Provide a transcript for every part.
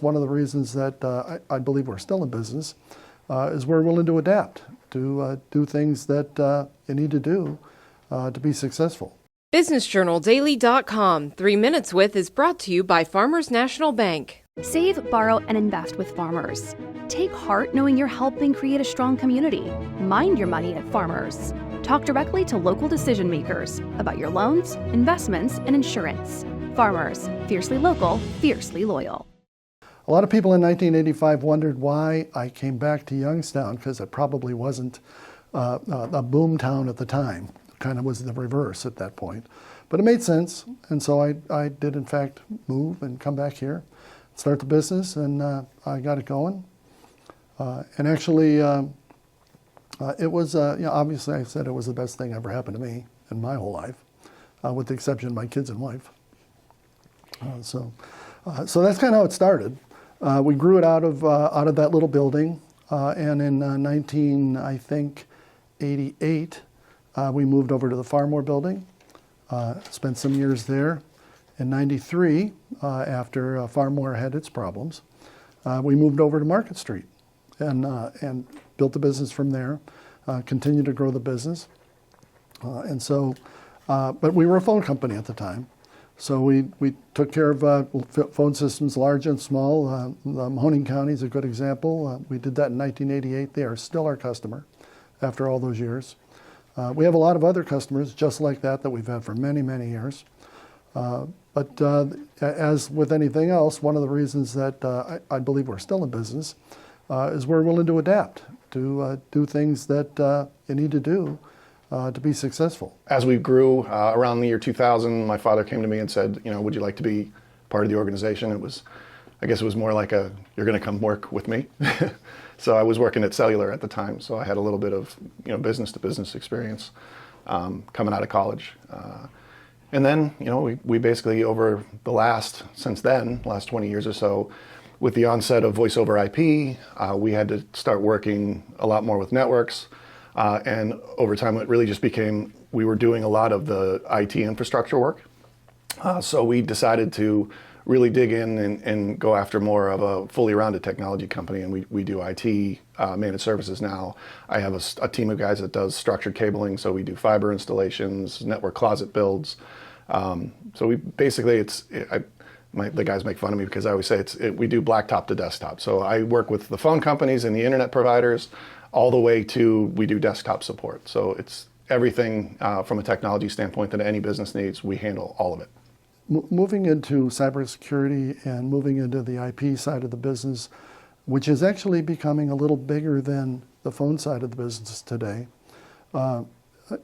One of the reasons that I believe we're still in business is we're willing to adapt, to do things that you need to do to be successful. BusinessJournalDaily.com 3 Minutes With is brought to you by Farmers National Bank. Save, borrow, and invest with Farmers. Take heart knowing you're helping create a strong community. Mind your money at Farmers. Talk directly to local decision makers about your loans, investments, and insurance. Farmers, fiercely local, fiercely loyal. A lot of people in 1985 wondered why I came back to Youngstown, because it probably wasn't a boom town at the time. Kind of was the reverse at that point. But it made sense, and so I did in fact move and come back here, start the business, and I got it going. And actually, it was, obviously I said it was the best thing ever happened to me in my whole life, with the exception of my kids and wife. So that's kind of how it started. We grew it out of that little building, and in 1988, we moved over to the Farmore building, spent some years there. In '93, after Farmore had its problems, we moved over to Market Street and built the business from there, continued to grow the business. But we were a phone company at the time. So we took care of phone systems, large and small. Mahoning County is a good example. We did that in 1988. They are still our customer after all those years. We have a lot of other customers just like that we've had for many, many years. But as with anything else, one of the reasons that I believe we're still in business is we're willing to adapt, to do things that you need to do to be successful. As we grew around the year 2000, my father came to me and said, would you like to be part of the organization? I guess it was more like you're going to come work with me. So I was working at Cellular at the time, so I had a little bit of business to business experience coming out of college. And then we basically since then, last 20 years or so, with the onset of voice over IP, we had to start working a lot more with networks. And over time, it really just became, we were doing a lot of the IT infrastructure work. So we decided to really dig in and go after more of a fully rounded technology company. And we do IT managed services now. I have a team of guys that does structured cabling. So we do fiber installations, network closet builds. So we basically, the guys make fun of me because I always say we do blacktop to desktop. So I work with the phone companies and the internet providers, all the way to we do desktop support. So it's everything from a technology standpoint that any business needs, we handle all of it. Moving into cybersecurity and moving into the IP side of the business, which is actually becoming a little bigger than the phone side of the business today,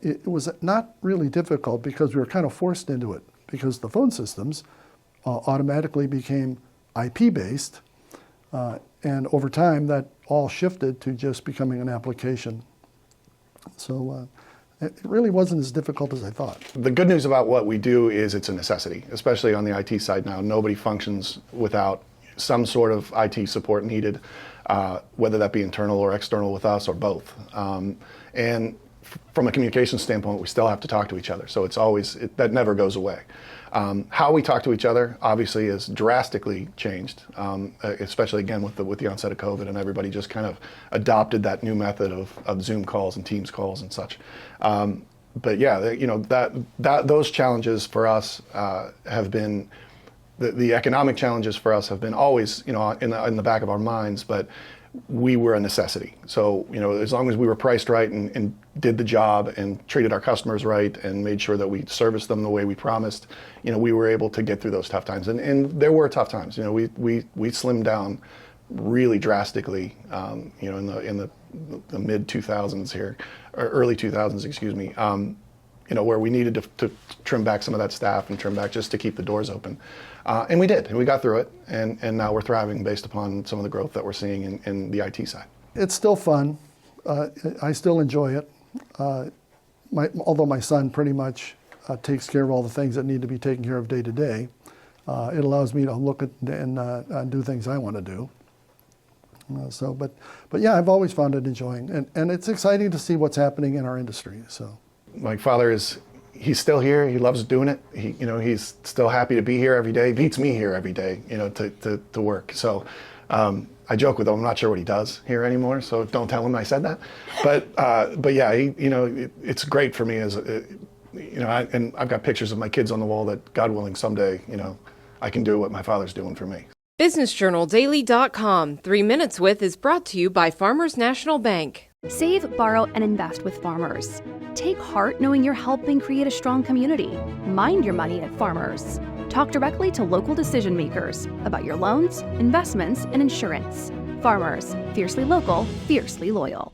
it was not really difficult because we were kind of forced into it, because the phone systems automatically became IP-based, and over time that all shifted to just becoming an application. So it really wasn't as difficult as I thought. The good news about what we do is it's a necessity, especially on the IT side now. Nobody functions without some sort of IT support needed, whether that be internal or external with us or both. And from a communication standpoint, we still have to talk to each other. So it's always, that never goes away. How we talk to each other obviously is drastically changed, especially again with the onset of COVID, and everybody just kind of adopted that new method of Zoom calls and Teams calls and such. But yeah, those challenges for us have been, the economic challenges for us have been always in the back of our minds, but we were a necessity. So as long as we were priced right and did the job and treated our customers right and made sure that we serviced them the way we promised, we were able to get through those tough times. And there were tough times. We slimmed down really drastically. In the mid 2000s here, or early 2000s, excuse me. Where we needed to trim back some of that staff and trim back just to keep the doors open. And we did, and we got through it, and now we're thriving based upon some of the growth that we're seeing in the IT side. It's still fun. I still enjoy it. Although my son pretty much takes care of all the things that need to be taken care of day to day, it allows me to look at and do things I want to do. But yeah, I've always found it enjoying, and it's exciting to see what's happening in our industry. So. My father is, he's still here. He loves doing it. He's still happy to be here every day. Beats me here every day, to work. So I joke with him. I'm not sure what he does here anymore, so don't tell him I said that. But yeah, it's great for me and I've got pictures of my kids on the wall that, God willing, someday, I can do what my father's doing for me. BusinessJournalDaily.com 3 Minutes With is brought to you by Farmers National Bank. Save, borrow, and invest with Farmers. Take heart knowing you're helping create a strong community. Mind your money at Farmers. Talk directly to local decision makers about your loans, investments, and insurance. Farmers, fiercely local, fiercely loyal.